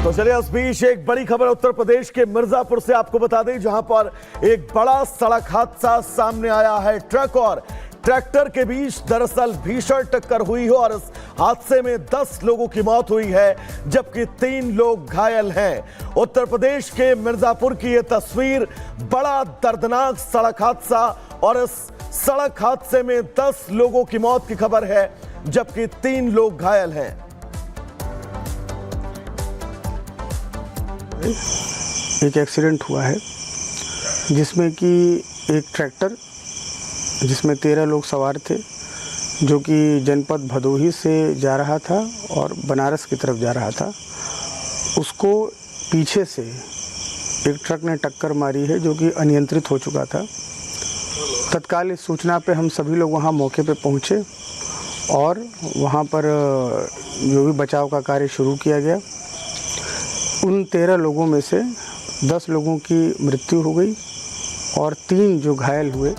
तो चलिए इस बीच एक बड़ी खबर उत्तर प्रदेश के मिर्जापुर से आपको बता दें, जहां पर एक बड़ा सड़क हादसा सामने आया है। ट्रक और ट्रैक्टर के बीच दरअसल भीषण टक्कर हुई है और इस हादसे में 10 लोगों की मौत हुई है, जबकि 3 लोग घायल हैं। उत्तर प्रदेश के मिर्जापुर की यह तस्वीर, बड़ा दर्दनाक सड़क हादसा, और इस सड़क हादसे में 10 लोगों की मौत की खबर है, जबकि 3 लोग घायल हैं। एक एक्सीडेंट हुआ है जिसमें कि एक ट्रैक्टर जिसमें 13 लोग सवार थे, जो कि जनपद भदोही से जा रहा था और बनारस की तरफ जा रहा था, उसको पीछे से एक ट्रक ने टक्कर मारी है, जो कि अनियंत्रित हो चुका था। तत्काल इस सूचना पे हम सभी लोग वहाँ मौके पे पहुँचे और वहाँ पर जो भी बचाव का कार्य शुरू किया गया। उन 13 लोगों में से 10 लोगों की मृत्यु हो गई और 3 जो घायल हुए।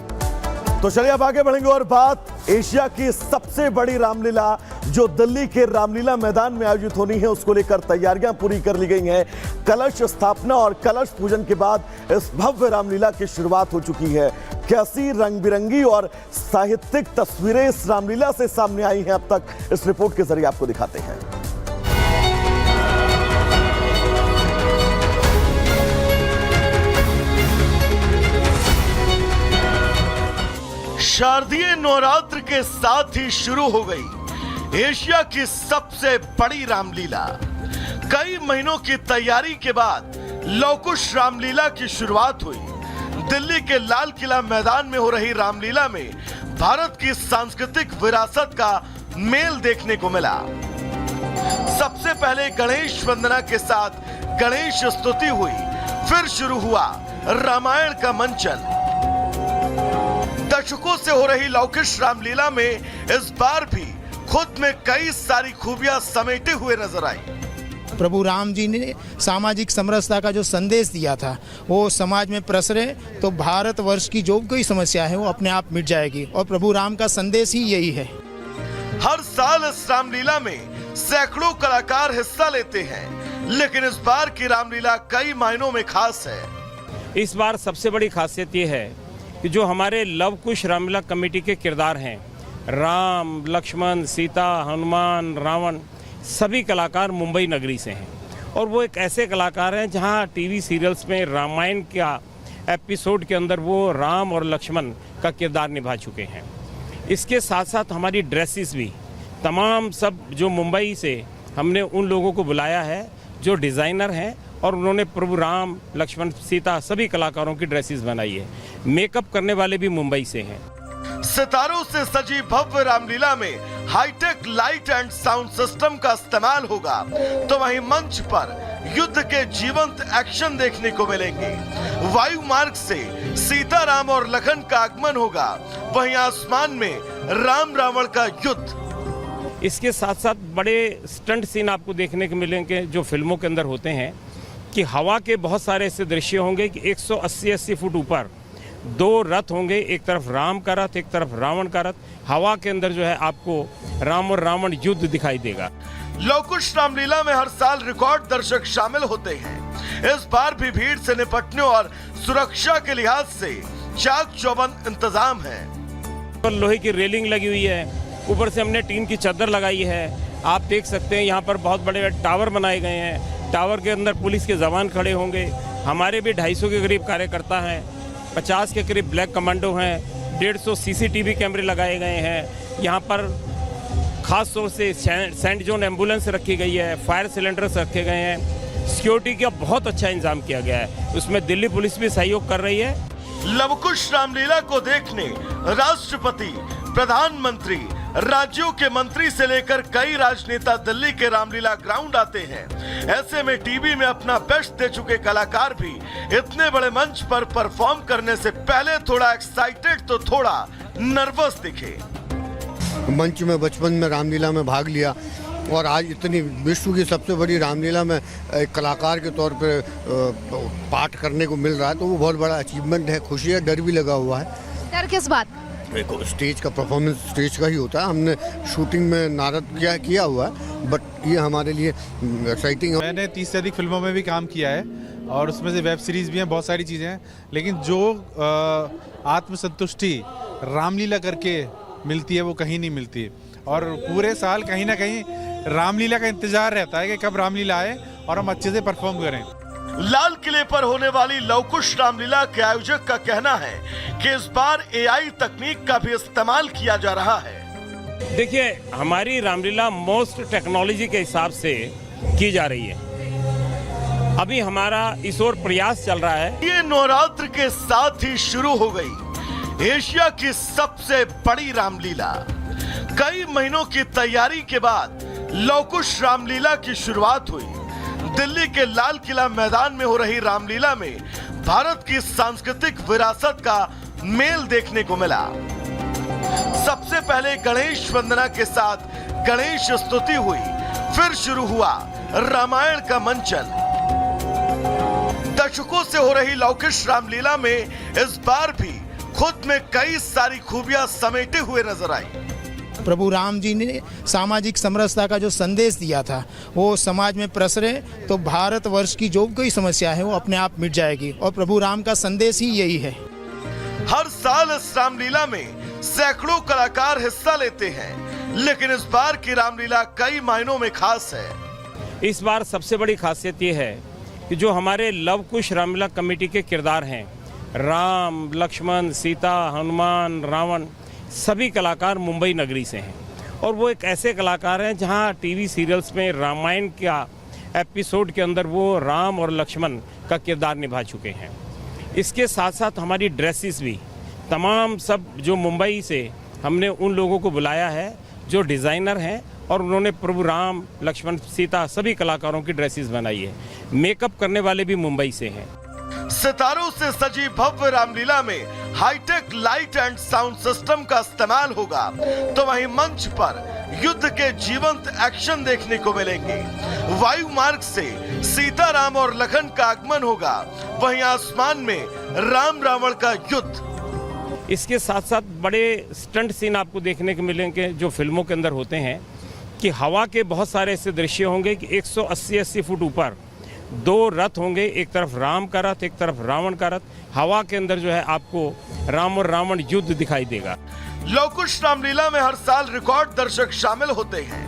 तो चलिए अब आगे बढ़ेंगे और बात एशिया की सबसे बड़ी रामलीला जो दिल्ली के रामलीला मैदान में आयोजित होनी है, उसको लेकर तैयारियां पूरी कर ली गई हैं। कलश स्थापना और कलश पूजन के बाद इस भव्य रामलीला की शुरुआत हो चुकी है। कैसी रंग बिरंगी और साहित्यिक तस्वीरें इस रामलीला से सामने आई हैं, अब तक इस रिपोर्ट के जरिए आपको दिखाते हैं। शारदीय नवरात्र के साथ ही शुरू हो गई एशिया की सबसे बड़ी रामलीला। कई महीनों की तैयारी के बाद लवकुश रामलीला की शुरुआत हुई। दिल्ली के लाल किला मैदान में हो रही रामलीला में भारत की सांस्कृतिक विरासत का मेल देखने को मिला। सबसे पहले गणेश वंदना के साथ गणेश स्तुति हुई, फिर शुरू हुआ रामायण का मंचन। दशकों से हो रही लवकुश रामलीला में इस बार भी खुद में कई सारी खूबियां समेटे हुए नजर आई। प्रभु राम जी ने सामाजिक समरसता का जो संदेश दिया था, वो समाज में प्रसरे तो भारतवर्ष की जो कोई समस्या है वो अपने आप मिट जाएगी, और प्रभु राम का संदेश ही यही है। हर साल इस रामलीला में सैकड़ों कलाकार हिस्सा लेते हैं, लेकिन इस बार की रामलीला कई मायनों में खास है। इस बार सबसे बड़ी खासियत ये है कि जो हमारे लवकुश रामलीला कमेटी के किरदार हैं, राम, लक्ष्मण, सीता, हनुमान, रावण, सभी कलाकार मुंबई नगरी से हैं। और वो एक ऐसे कलाकार हैं जहां टीवी सीरियल्स में रामायण का एपिसोड के अंदर वो राम और लक्ष्मण का किरदार निभा चुके हैं। इसके साथ साथ हमारी ड्रेसेस भी तमाम सब जो मुंबई से हमने उन लोगों को बुलाया है जो डिज़ाइनर हैं, और उन्होंने प्रभु राम, लक्ष्मण, सीता सभी कलाकारों की ड्रेसेस बनाई है। मेकअप करने वाले भी मुंबई से हैं। सितारों से सजी भव्य रामलीला में hi tech light and sound system का इस्तेमाल होगा, तो वहीं मंच पर युद्ध के जीवंत एक्शन देखने को मिलेंगे। वायु मार्ग से सीता, राम और लखन का आगमन होगा, वहीं आसमान में राम रावण का युद्ध। इसके साथ साथ बड़े स्टंट सीन आपको देखने को मिलेंगे जो फिल्मों के अंदर होते हैं, कि हवा के बहुत सारे ऐसे दृश्य होंगे कि 180 फुट ऊपर 2 रथ होंगे, एक तरफ राम का रथ, एक तरफ रावण का रथ। हवा के अंदर जो है आपको राम और रावण युद्ध दिखाई देगा। लवकुश रामलीला में हर साल रिकॉर्ड दर्शक शामिल होते हैं। इस बार भी भीड़ से निपटने और सुरक्षा के लिहाज से चाक चौबंद इंतजाम है। लोहे की रेलिंग लगी हुई है, ऊपर से हमने टीन की चादर लगाई है। आप देख सकते हैं यहाँ पर बहुत बड़े टावर बनाए गए हैं। टावर के अंदर पुलिस के जवान खड़े होंगे। हमारे भी 250 के करीब कार्यकर्ता हैं, 50 के करीब ब्लैक कमांडो हैं, 150 सीसीटीवी कैमरे लगाए गए हैं। यहाँ पर खास तौर से सेंट जॉन एम्बुलेंस रखी गई है, फायर सिलेंडर्स रखे गए हैं। सिक्योरिटी का बहुत अच्छा इंतजाम किया गया है, उसमें दिल्ली पुलिस भी सहयोग कर रही है। लवकुश रामलीला को देखने राष्ट्रपति, प्रधानमंत्री, राज्यों के मंत्री से लेकर कई राजनेता दिल्ली के रामलीला ग्राउंड आते हैं। ऐसे में टीवी में अपना बेस्ट दे चुके कलाकार भी इतने बड़े मंच पर परफॉर्म करने से पहले थोड़ा एक्साइटेड तो थोड़ा नर्वस दिखे। मंच में बचपन में रामलीला में भाग लिया और आज इतनी विश्व की सबसे बड़ी रामलीला में एक कलाकार के तौर पे पाठ करने को मिल रहा है, तो वो बहुत बड़ा अचीवमेंट है। खुशी है, डर भी लगा हुआ है। डर किस बात? स्टेज का परफॉर्मेंस स्टेज का ही होता है। हमने शूटिंग में नारद किया हुआ है, बट ये हमारे लिए एक्साइटिंग है। मैंने 30 से अधिक फिल्मों में भी काम किया है और उसमें से वेब सीरीज़ भी हैं, बहुत सारी चीज़ें हैं, लेकिन जो आत्मसंतुष्टि रामलीला करके मिलती है वो कहीं नहीं मिलती। और पूरे साल कहीं ना कहीं रामलीला का इंतज़ार रहता है कि कब रामलीला आए और हम अच्छे से परफॉर्म करें। लाल किले पर होने वाली लवकुश रामलीला के आयोजक का कहना है कि इस बार एआई तकनीक का भी इस्तेमाल किया जा रहा है। देखिए, हमारी रामलीला मोस्ट टेक्नोलॉजी के हिसाब से की जा रही है। अभी हमारा इस ओर प्रयास चल रहा है। ये नवरात्र के साथ ही शुरू हो गई एशिया की सबसे बड़ी रामलीला। कई महीनों की तैयारी के बाद लवकुश रामलीला की शुरुआत हुई। दिल्ली के लाल किला मैदान में हो रही रामलीला में भारत की सांस्कृतिक विरासत का मेल देखने को मिला। सबसे पहले गणेश वंदना के साथ गणेश स्तुति हुई, फिर शुरू हुआ रामायण का मंचन। दशकों से हो रही लवकुश रामलीला में इस बार भी खुद में कई सारी खूबियां समेटे हुए नजर आई। प्रभु राम जी ने सामाजिक समरसता का जो संदेश दिया था वो समाज में प्रसरे तो भारतवर्ष की जो कोई समस्या है वो अपने आप मिट जाएगी, और प्रभु राम का संदेश ही यही है। हर साल इस रामलीला में सैकड़ों कलाकार हिस्सा लेते हैं, लेकिन इस बार की रामलीला कई मायनों में खास है। इस बार सबसे बड़ी खासियत ये है कि जो हमारे लवकुश रामलीला कमेटी के किरदार हैं, राम, लक्ष्मण, सीता, हनुमान, रावण, सभी कलाकार मुंबई नगरी से हैं। और वो एक ऐसे कलाकार हैं जहां टीवी सीरियल्स में रामायण का एपिसोड के अंदर वो राम और लक्ष्मण का किरदार निभा चुके हैं। इसके साथ साथ हमारी ड्रेसेस भी तमाम सब जो मुंबई से हमने उन लोगों को बुलाया है जो डिज़ाइनर हैं, और उन्होंने प्रभु राम, लक्ष्मण, सीता सभी कलाकारों की ड्रेसेस बनाई है। मेकअप करने वाले भी मुंबई से हैं। सितारों से सजी भव्य रामलीला में hi tech light and sound system का इस्तेमाल होगा, तो वहीं मंच पर युद्ध के जीवंत एक्शन देखने को मिलेंगे। वायु मार्ग से सीता, राम और लखन का आगमन होगा, वहीं आसमान में राम रावण का युद्ध। इसके साथ साथ बड़े स्टंट सीन आपको देखने को मिलेंगे जो फिल्मों के अंदर होते हैं, कि हवा के बहुत सारे ऐसे दृश्य होंगे कि 180-80 फुट ऊपर दो रथ होंगे, एक तरफ राम का रथ, एक तरफ रावण का रथ। हवा के अंदर जो है आपको राम और रावण युद्ध दिखाई देगा। लवकुश रामलीला में हर साल रिकॉर्ड दर्शक शामिल होते हैं।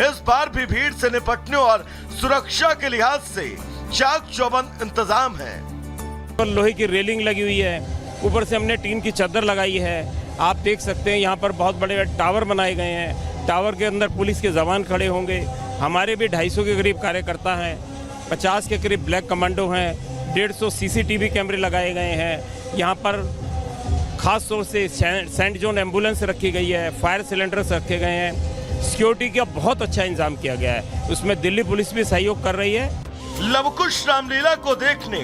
इस बार भी भीड़ से निपटने और सुरक्षा के लिहाज से चाक चौबंद इंतजाम है। लोहे की रेलिंग लगी हुई है, ऊपर से हमने टीन की चादर लगाई है। आप देख सकते हैं यहाँ पर बहुत बड़े टावर बनाए गए हैं। टावर के अंदर पुलिस के जवान खड़े होंगे। हमारे भी 250 के करीब कार्यकर्ता हैं, 50 के करीब ब्लैक कमांडो हैं, 150 सीसीटीवी कैमरे लगाए गए हैं। यहाँ पर खास तौर से सेंट जॉन एम्बुलेंस रखी गई है, फायर सिलेंडर्स रखे गए हैं। सिक्योरिटी का बहुत अच्छा इंतजाम किया गया है, उसमें दिल्ली पुलिस भी सहयोग कर रही है। लवकुश रामलीला को देखने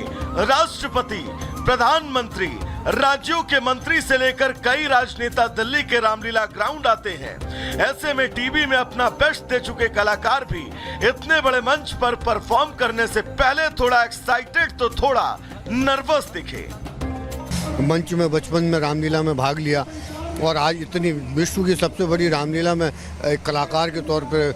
राष्ट्रपति, प्रधानमंत्री, राज्यों के मंत्री से लेकर कई राजनेता दिल्ली के रामलीला ग्राउंड आते हैं। ऐसे में टीवी में अपना बेस्ट दे चुके कलाकार भी इतने बड़े मंच पर परफॉर्म करने से पहले थोड़ा एक्साइटेड तो थोड़ा नर्वस दिखे। मंच में बचपन में रामलीला में भाग लिया और आज इतनी विश्व की सबसे बड़ी रामलीला में एक कलाकार के तौर पे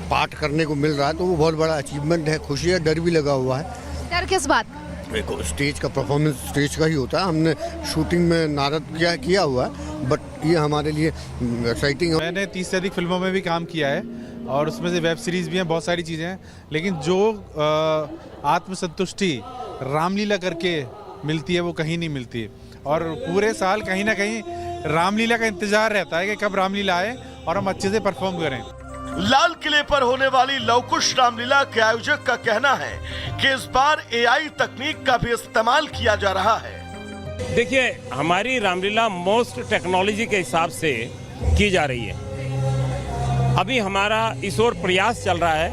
पार्ट करने को मिल रहा है, तो वो बहुत बड़ा अचीवमेंट है। खुशी है, डर भी लगा हुआ है। डर किस बात? देखो, स्टेज का परफॉर्मेंस स्टेज का ही होता है। हमने शूटिंग में नारद किया हुआ है, बट ये हमारे लिए एक्साइटिंग है। मैंने 30 से अधिक फिल्मों में भी काम किया है और उसमें से वेब सीरीज़ भी हैं, बहुत सारी चीज़ें हैं, लेकिन जो आत्मसंतुष्टि रामलीला करके मिलती है वो कहीं नहीं मिलती। और पूरे साल कहीं ना कहीं रामलीला का इंतज़ार रहता है कि कब रामलीला आए और हम अच्छे से परफॉर्म करें। लाल किले पर होने वाली लवकुश रामलीला के आयोजक का कहना है कि इस बार एआई तकनीक का भी इस्तेमाल किया जा रहा है। देखिए, हमारी रामलीला मोस्ट टेक्नोलॉजी के हिसाब से की जा रही है। अभी हमारा इस ओर प्रयास चल रहा है